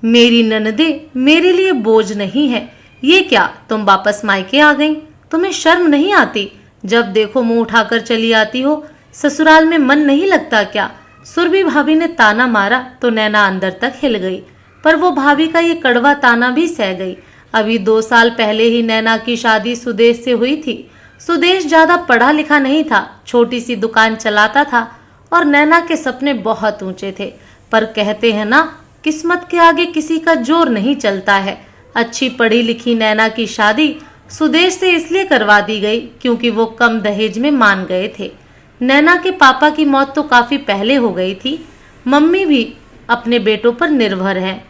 मेरी ननदे मेरे लिए बोझ नहीं है। ये क्या, तुम वापस मायके आ गई? तुम्हें शर्म नहीं आती? जब देखो मुंह उठाकर चली आती हो। ससुराल में मन नहीं लगता क्या? सुरभि भाभी ने ताना मारा तो नैना अंदर तक हिल गई, पर वो भाभी का ये कड़वा ताना भी सह गई। अभी 2 साल पहले ही नैना की शादी सुदेश से हुई थी। सुदेश ज्यादा पढ़ा लिखा नहीं था, छोटी सी दुकान चलाता था और नैना के सपने बहुत ऊंचे थे। पर कहते हैं ना, किस्मत के आगे किसी का जोर नहीं चलता है। अच्छी पढ़ी लिखी नैना की शादी सुदेश से इसलिए करवा दी गई क्योंकि वो कम दहेज में मान गए थे। नैना के पापा की मौत तो काफी पहले हो गई थी। मम्मी भी अपने बेटों पर निर्भर है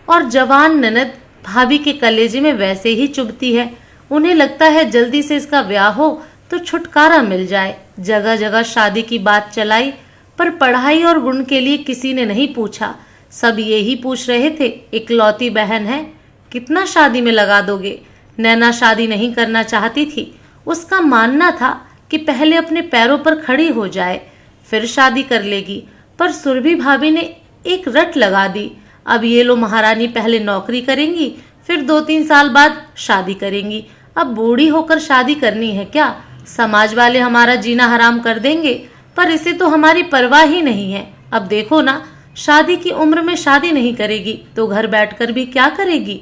और जवान ननद भाभी के कलेजे में वैसे ही चुभती है। उन्हें लगता है जल्दी से इसका ब्याह हो तो छुटकारा मिल जाए। जगह जगह शादी की बात चलाई, पर पढ़ाई और गुण के लिए किसी ने नहीं पूछा। सब यही पूछ रहे थे, इकलौती बहन है, कितना शादी में लगा दोगे? नैना शादी नहीं करना चाहती थी। उसका मानना था कि पहले अपने पैरों पर खड़ी हो जाए, फिर शादी कर लेगी। पर सुरभि भाभी ने एक रट लगा दी। अब ये लो महारानी पहले नौकरी करेंगी, फिर 2-3 साल बाद शादी करेंगी। अब बूढ़ी होकर शादी करनी है क्या? समाज वाले हमारा जीना हराम कर देंगे, पर इसे तो हमारी परवाह ही नहीं है। अब देखो ना, शादी की उम्र में शादी नहीं करेगी तो घर बैठकर भी क्या करेगी?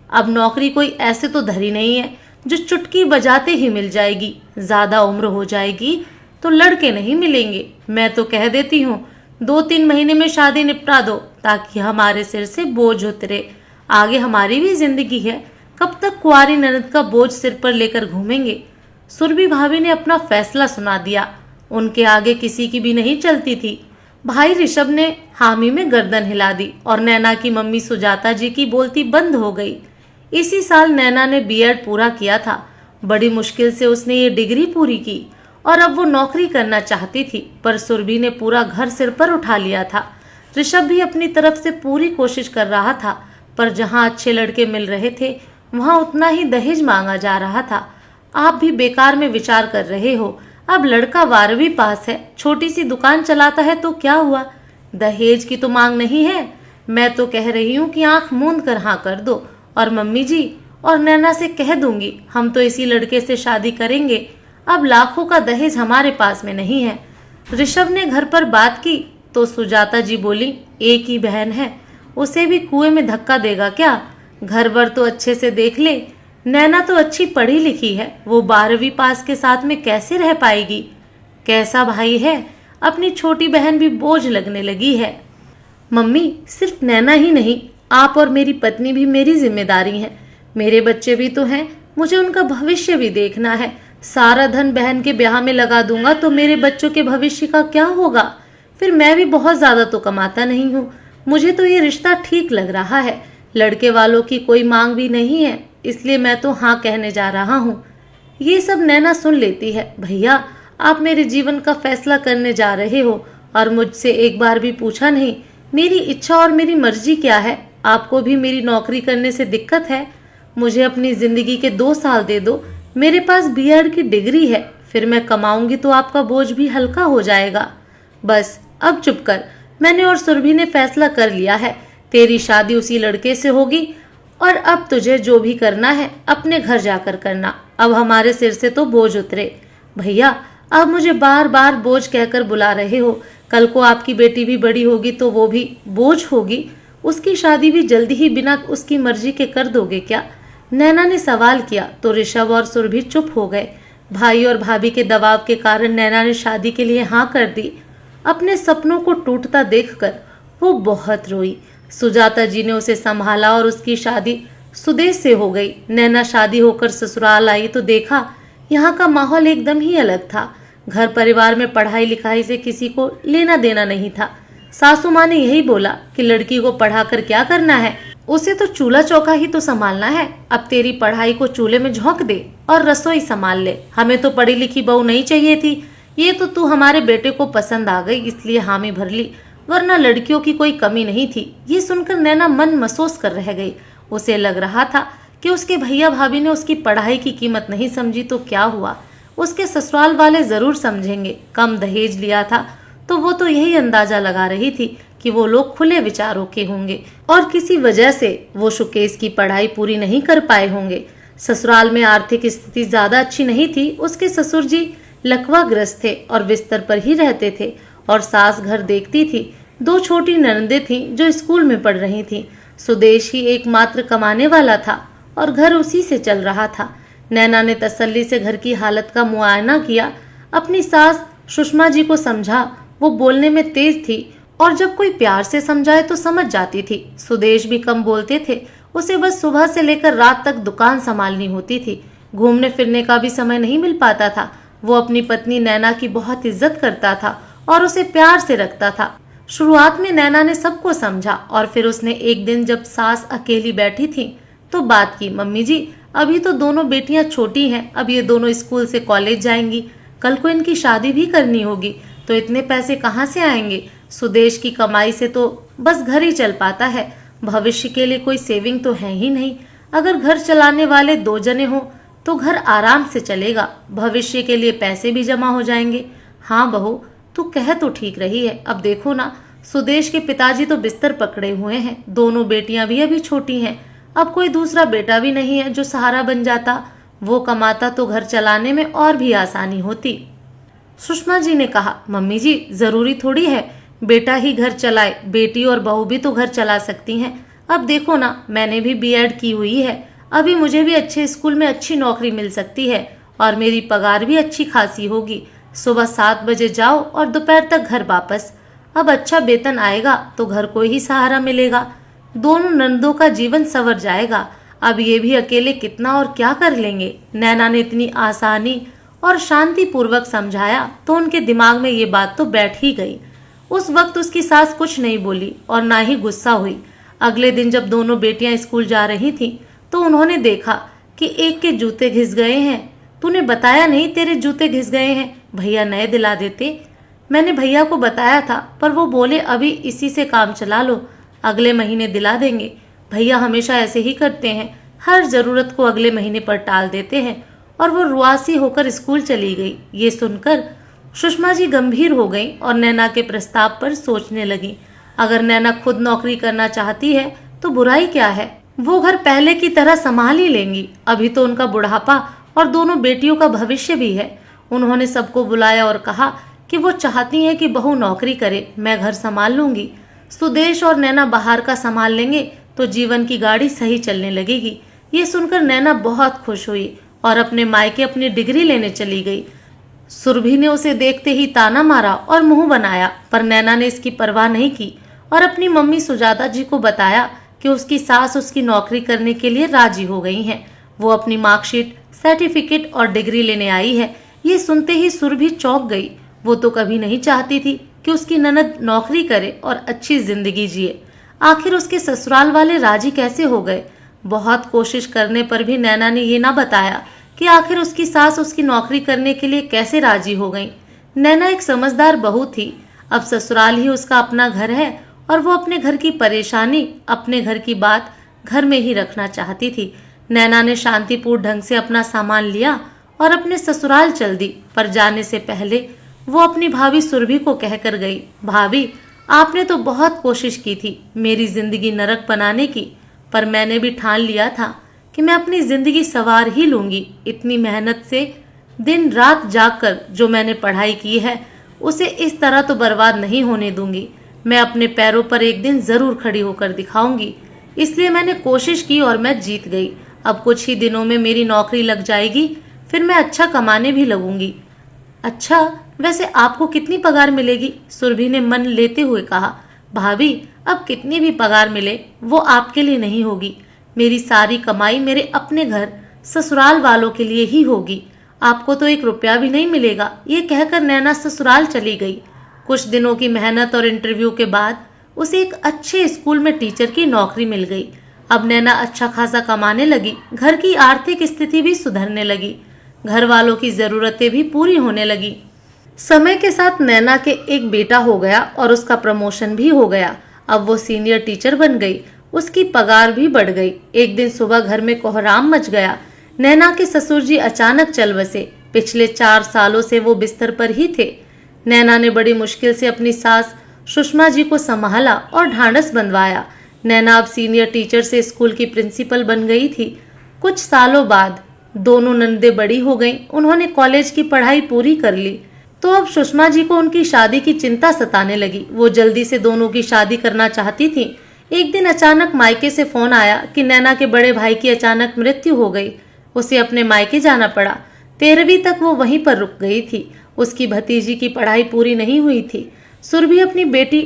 अब नौकरी कोई ऐसे तो धरी नहीं है जो चुटकी बजाते ही मिल जाएगी। ज्यादा उम्र हो जाएगी तो लड़के नहीं मिलेंगे। मैं तो कह देती हूँ 2-3 महीने में शादी निपटा दो ताकि हमारे सिर से बोझ उतरे। आगे हमारी भी जिंदगी है, कब तक कुंवारी ननद का बोझ सिर पर लेकर घूमेंगे? सुरभि भाभी ने अपना फैसला सुना दिया। उनके आगे किसी की भी नहीं चलती थी। भाई ऋषभ ने हामी में गर्दन हिला दी और नैना की मम्मी सुजाता जी की बोलती बंद हो गई। इसी साल नैना ने बीएड पूरा किया था। बड़ी मुश्किल से उसने ये डिग्री पूरी की और अब वो नौकरी करना चाहती थी, पर सुरभि ने पूरा घर सिर पर उठा लिया था। ऋषभ भी अपनी तरफ से पूरी कोशिश कर रहा था, पर जहां अच्छे लड़के मिल रहे थे वहां उतना ही दहेज मांगा जा रहा था। आप भी बेकार में विचार कर रहे हो। अब लड़का 12वीं पास है, छोटी सी दुकान चलाता है तो क्या हुआ? दहेज की तो मांग नहीं है। मैं तो कह रही हूँ कि आंख मूंद कर हाँ कर दो और मम्मी जी और नैना से कह दूंगी हम तो इसी लड़के से शादी करेंगे। अब लाखों का दहेज हमारे पास में नहीं है। ऋषभ ने घर पर बात की तो सुजाता जी बोली, एक ही बहन है, उसे भी कुएं में धक्का देगा क्या? घर वर तो अच्छे से देख ले। नैना तो अच्छी पढ़ी लिखी है, वो 12वीं पास के साथ में कैसे रह पाएगी? कैसा भाई है, अपनी छोटी बहन भी बोझ लगने लगी है। मम्मी, सिर्फ नैना ही नहीं, आप और मेरी पत्नी भी मेरी जिम्मेदारी है। मेरे बच्चे भी तो हैं, मुझे उनका भविष्य भी देखना है। सारा धन बहन के ब्याह में लगा दूंगा तो मेरे बच्चों के भविष्य का क्या होगा? फिर मैं भी बहुत ज्यादा तो कमाता नहीं हूँ। मुझे तो ये रिश्ता ठीक लग रहा है। लड़के वालों की कोई मांग भी नहीं है, इसलिए मैं तो हाँ कहने जा रहा हूँ। ये सब नैना सुन लेती है। भैया, आप मेरे जीवन का फैसला करने जा रहे हो और मुझसे एक बार भी पूछा नहीं। मेरी इच्छा और मेरी मर्जी क्या है? आपको भी मेरी नौकरी करने से दिक्कत है? मुझे अपनी जिंदगी के 2 साल दे दो। मेरे पास बीएड की डिग्री है, फिर मैं कमाऊंगी तो आपका बोझ भी हल्का हो जाएगा। बस अब चुप कर। मैंने और सुरभि ने फैसला कर लिया है, तेरी शादी उसी लड़के से होगी और अब तुझे जो भी करना है अपने घर जाकर करना। अब हमारे सिर से तो बोझ उतरे। भैया, आप मुझे बार बार बोझ कहकर बुला रहे हो। कल को आपकी बेटी भी बड़ी होगी तो वो भी बोझ होगी। उसकी शादी भी जल्दी ही बिना उसकी मर्जी के कर दोगे क्या? नैना ने सवाल किया तो ऋषभ और सुरभि चुप हो गए। भाई और भाभी के दबाव के कारण नैना ने शादी के लिए हाँ कर दी। अपने सपनों को टूटता देखकर वो बहुत रोई। सुजाता जी ने उसे संभाला और उसकी शादी सुदेश से हो गई। नैना शादी होकर ससुराल आई तो देखा यहाँ का माहौल एकदम ही अलग था। घर परिवार में पढ़ाई लिखाई से किसी को लेना देना नहीं था। सासू माँ ने यही बोला कि लड़की को पढ़ाकर क्या करना है, उसे तो चूल्हा चौका ही तो संभालना है। अब तेरी पढ़ाई को चूल्हे में झोंक दे और रसोई संभाल ले। हमें तो पढ़ी लिखी बहू नहीं चाहिए थी। ये तो तू हमारे बेटे को पसंद आ गई इसलिए हामी भर ली, वरना लड़कियों की कोई कमी नहीं थी। ये सुनकर नैना मन महसूस कर रह गई। उसे लग रहा था कि उसके भैया भाभी ने उसकी पढ़ाई की कीमत नहीं समझी तो क्या हुआ, उसके ससुराल वाले जरूर समझेंगे। कम दहेज लिया था तो वो तो यही अंदाजा लगा रही थी कि वो लोग खुले विचारों के होंगे और किसी वजह से वो शुकेश की पढ़ाई पूरी नहीं कर पाए होंगे। ससुराल में आर्थिक स्थिति ज्यादा अच्छी नहीं थी। उसके ससुर जी लकवाग्रस्त थे और बिस्तर पर ही रहते थे और सास घर देखती थी। 2 छोटी ननदें थीं जो स्कूल में पढ़ रही थीं। सुदेश ही एकमात्र कमाने वाला था और घर उसी से चल रहा था। नैना ने तसल्ली से घर की हालत का मुआयना किया। अपनी सास सुषमा जी को समझा। वो बोलने में तेज थी और जब कोई प्यार से समझाए तो समझ जाती थी। सुदेश भी कम बोलते थे। उसे बस सुबह से लेकर रात तक दुकान संभालनी होती थी। घूमने फिरने का भी समय नहीं मिल पाता था। वो अपनी पत्नी नैना की बहुत इज्जत करता था और उसे प्यार से रखता था। शुरुआत में नैना ने सबको समझा और फिर उसने एक दिन जब सास अकेली बैठी थी तो बात की, मम्मी जी अभी तो दोनों बेटियां छोटी हैं, अब ये दोनों स्कूल से कॉलेज जाएंगी, कल को इनकी शादी भी करनी होगी, तो इतने पैसे कहाँ से आएंगे? सुदेश की कमाई से तो बस घर ही चल पाता है, भविष्य के लिए कोई सेविंग तो है ही नहीं। अगर घर चलाने वाले 2 जने हो तो घर आराम से चलेगा, भविष्य के लिए पैसे भी जमा हो जाएंगे। हाँ बहू, तू कह तो ठीक रही है। अब देखो ना, सुदेश के पिताजी तो बिस्तर पकड़े हुए हैं, दोनों बेटियां भी अभी छोटी हैं, अब कोई दूसरा बेटा भी नहीं है जो सहारा बन जाता। वो कमाता तो घर चलाने में और भी आसानी होती। सुषमा जी ने कहा, मम्मी जी जरूरी थोड़ी है बेटा ही घर चलाए, बेटी और बहू भी तो घर चला सकती हैं। अब देखो ना, मैंने भी बीएड की हुई है, अभी मुझे भी अच्छे स्कूल में अच्छी नौकरी मिल सकती है और मेरी पगार भी अच्छी खासी होगी। सुबह 7 बजे जाओ और दोपहर तक घर वापस। अब अच्छा वेतन आएगा तो घर को ही सहारा मिलेगा, दोनों नंदों का जीवन संवर जाएगा। अब ये भी अकेले कितना और क्या कर लेंगे। नैना ने इतनी आसानी और शांति पूर्वक समझाया तो उनके दिमाग में ये बात तो बैठ ही गई। उस वक्त उसकी सास कुछ नहीं बोली और ना ही गुस्सा हुई। अगले दिन जब दोनों बेटियां स्कूल जा रही थीं तो उन्होंने देखा कि एक के जूते घिस गए हैं। तूने बताया नहीं तेरे जूते घिस गए हैं, भैया नए दिला देते। मैंने भैया को बताया था पर वो बोले अभी इसी से काम चला लो, अगले महीने दिला देंगे। भैया हमेशा ऐसे ही करते हैं, हर जरूरत को अगले महीने पर टाल देते हैं। और वो रुआसी होकर स्कूल चली गई। ये सुनकर सुषमा जी गंभीर हो गई और नैना के प्रस्ताव पर सोचने लगी। अगर नैना खुद नौकरी करना चाहती है तो बुराई क्या है, वो घर पहले की तरह संभाल ही लेंगी। अभी तो उनका बुढ़ापा और दोनों बेटियों का भविष्य भी है। उन्होंने सबको बुलाया और कहा कि वो चाहती हैं कि बहू नौकरी करे, मैं घर संभाल लूंगी। सुदेश और नैना बाहर का संभाल लेंगे तो जीवन की गाड़ी सही चलने लगेगी। ये सुनकर नैना बहुत खुश हुई और अपने मायके अपनी डिग्री लेने चली गई। सुरभि ने उसे देखते ही ताना मारा और मुंह बनाया, पर नैना ने इसकी परवाह नहीं की और अपनी मम्मी सुजाता जी को बताया कि उसकी सास उसकी नौकरी करने के लिए राजी हो गई हैं। वो अपनी मार्कशीट, सर्टिफिकेट और डिग्री लेने आई है। ये सुनते ही सुरभि चौंक गई। वो तो कभी नहीं चाहती थी कि उसकी ननद नौकरी करे और अच्छी जिंदगी जिए। आखिर उसके ससुराल वाले राजी कैसे हो गए? बहुत कोशिश करने पर भी नैना ने ये ना बताया कि आखिर उसकी सास उसकी नौकरी करने के लिए कैसे राजी हो गई। नैना एक समझदार बहू थी। अब ससुराल ही उसका अपना घर है और वो अपने घर की परेशानी, अपने घर की बात घर में ही रखना चाहती थी। नैना ने शांतिपूर्ण ढंग से अपना सामान लिया और अपने ससुराल चल दी। पर जाने से पहले वो अपनी भाभी सुरभि को कहकर गई, भाभी आपने तो बहुत कोशिश की थी मेरी जिंदगी नरक बनाने की, पर मैंने भी ठान लिया था कि मैं अपनी जिंदगी संवार ही लूंगी। इतनी मेहनत से दिन रात जागकर जो मैंने पढ़ाई की है उसे इस तरह तो बर्बाद नहीं होने दूंगी। मैं अपने पैरों पर एक दिन जरूर खड़ी होकर दिखाऊंगी। इसलिए मैंने कोशिश की और मैं जीत गई। अब कुछ ही दिनों में मेरी नौकरी लग जाएगी, फिर मैं अच्छा कमाने भी लगूंगी। अच्छा, वैसे आपको कितनी पगार मिलेगी? सुरभि ने मन लेते हुए कहा। भाभी अब कितनी भी पगार मिले वो आपके लिए नहीं होगी। मेरी सारी कमाई मेरे अपने घर ससुराल वालों के लिए ही होगी। आपको तो 1 रुपया भी नहीं मिलेगा। ये कहकर नैना ससुराल चली गई। कुछ दिनों की मेहनत और इंटरव्यू के बाद उसे एक अच्छे स्कूल में टीचर की नौकरी मिल गई। अब नैना अच्छा खासा कमाने लगी, घर की आर्थिक स्थिति भी सुधरने लगी, घर वालों की जरूरतें भी पूरी होने लगी। समय के साथ नैना के एक बेटा हो गया और उसका प्रमोशन भी हो गया। अब वो सीनियर टीचर बन गई, उसकी पगार भी बढ़ गई। एक दिन सुबह घर में कोहराम मच गया। नैना के ससुर जी अचानक चल बसे। पिछले 4 सालों से वो बिस्तर पर ही थे। नैना ने बड़ी मुश्किल से अपनी सास सुषमा जी को संभाला और ढांढस बंधवाया। नैना अब सीनियर टीचर से स्कूल की प्रिंसिपल बन गई थी। कुछ सालों बाद दोनों नंदे बड़ी हो गईं। उन्होंने कॉलेज की पढ़ाई पूरी कर ली तो अब सुषमा जी को उनकी शादी की चिंता सताने लगी। वो जल्दी से दोनों की शादी करना चाहती थी। एक दिन अचानक मायके से फोन आया कि नैना के बड़े भाई की अचानक मृत्यु हो गई। उसे अपने मायके जाना पड़ा। 13वीं तक वो वहीं पर रुक गई थी। उसकी भतीजी की पढ़ाई पूरी नहीं हुई थी। सुरभि अपनी बेटी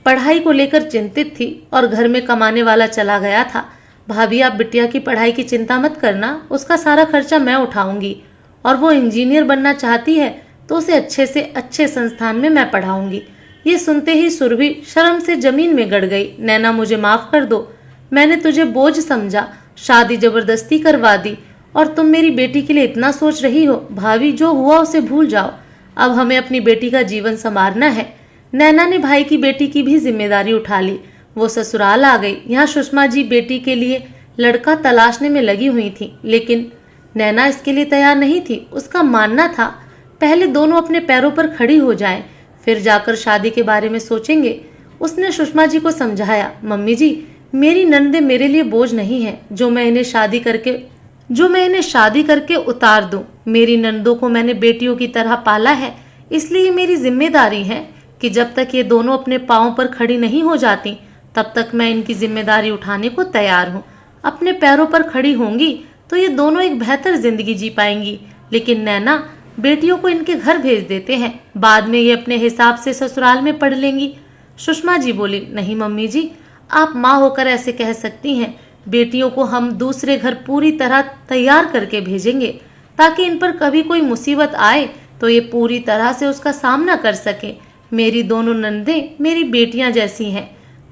पढ़ाई को लेकर चिंतित थी और घर में कमाने वाला चला गया था। भाभी, आप बिटिया की पढ़ाई की चिंता मत करना, उसका सारा खर्चा मैं उठाऊंगी और वो इंजीनियर बनना चाहती है तो उसे अच्छे से अच्छे संस्थान में मैं पढ़ाऊंगी। ये सुनते ही सुरभि शर्म से जमीन में गड़ गई। नैना, मुझे माफ कर दो, मैंने तुझे बोझ समझा, शादी जबरदस्ती करवा दी और तुम मेरी बेटी के लिए इतना सोच रही हो। भाभी, जो हुआ उसे भूल जाओ, अब हमें अपनी बेटी का जीवन संवारना है। नैना ने भाई की बेटी की भी जिम्मेदारी उठा ली। वो ससुराल आ गई। यहाँ सुषमा जी बेटी के लिए लड़का तलाशने में लगी हुई थी, लेकिन नैना इसके लिए तैयार नहीं थी। उसका मानना था पहले दोनों अपने पैरों पर खड़ी हो जाएं, फिर जाकर शादी के बारे में सोचेंगे। उसने सुषमा जी को समझाया, मम्मी जी, मेरी नंदे मेरे लिए बोझ नहीं है जो मैं इन्हें शादी करके उतार दूं। मेरी नंदों को मैंने बेटियों की तरह पाला है, इसलिए मेरी जिम्मेदारी है कि जब तक ये दोनों अपने पांव पर खड़ी नहीं हो जाती तब तक मैं इनकी जिम्मेदारी उठाने को तैयार हूँ। अपने पैरों पर खड़ी होंगी तो ये दोनों एक बेहतर जिंदगी जी पाएंगी। लेकिन नैना, बेटियों को इनके घर भेज देते हैं, बाद में ये अपने हिसाब से ससुराल में पढ़ लेंगी। सुषमा जी बोली, नहीं मम्मी जी, आप माँ होकर ऐसे कह सकती हैं। बेटियों को हम दूसरे घर पूरी तरह तैयार करके भेजेंगे ताकि इन पर कभी कोई मुसीबत आए तो ये पूरी तरह से उसका सामना कर सके। मेरी दोनों नंदें मेरी बेटियां जैसी हैं।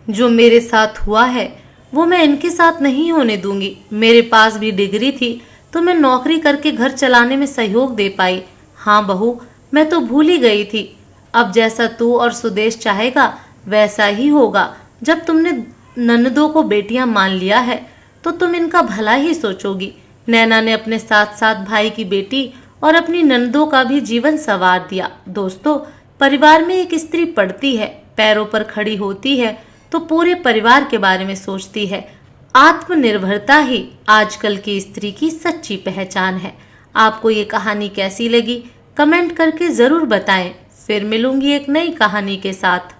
जो मेरे साथ हुआ है वो मैं इनके साथ नहीं होने दूंगी। मेरे पास भी डिग्री थी तो मैं नौकरी करके घर चलाने में सहयोग दे पाई। हाँ बहू, मैं तो भूल ही गई थी। अब जैसा तू और सुदेश चाहेगा वैसा ही होगा। जब तुमने ननदों को बेटियां मान लिया है तो तुम इनका भला ही सोचोगी। नैना ने अपने साथ साथ भाई की बेटी और अपनी ननदों का भी जीवन संवार दिया। दोस्तों, परिवार में एक स्त्री पढ़ती है, पैरों पर खड़ी होती है तो पूरे परिवार के बारे में सोचती है। आत्मनिर्भरता ही आजकल की स्त्री की सच्ची पहचान है। आपको ये कहानी कैसी लगी कमेंट करके जरूर बताएं। फिर मिलूंगी एक नई कहानी के साथ।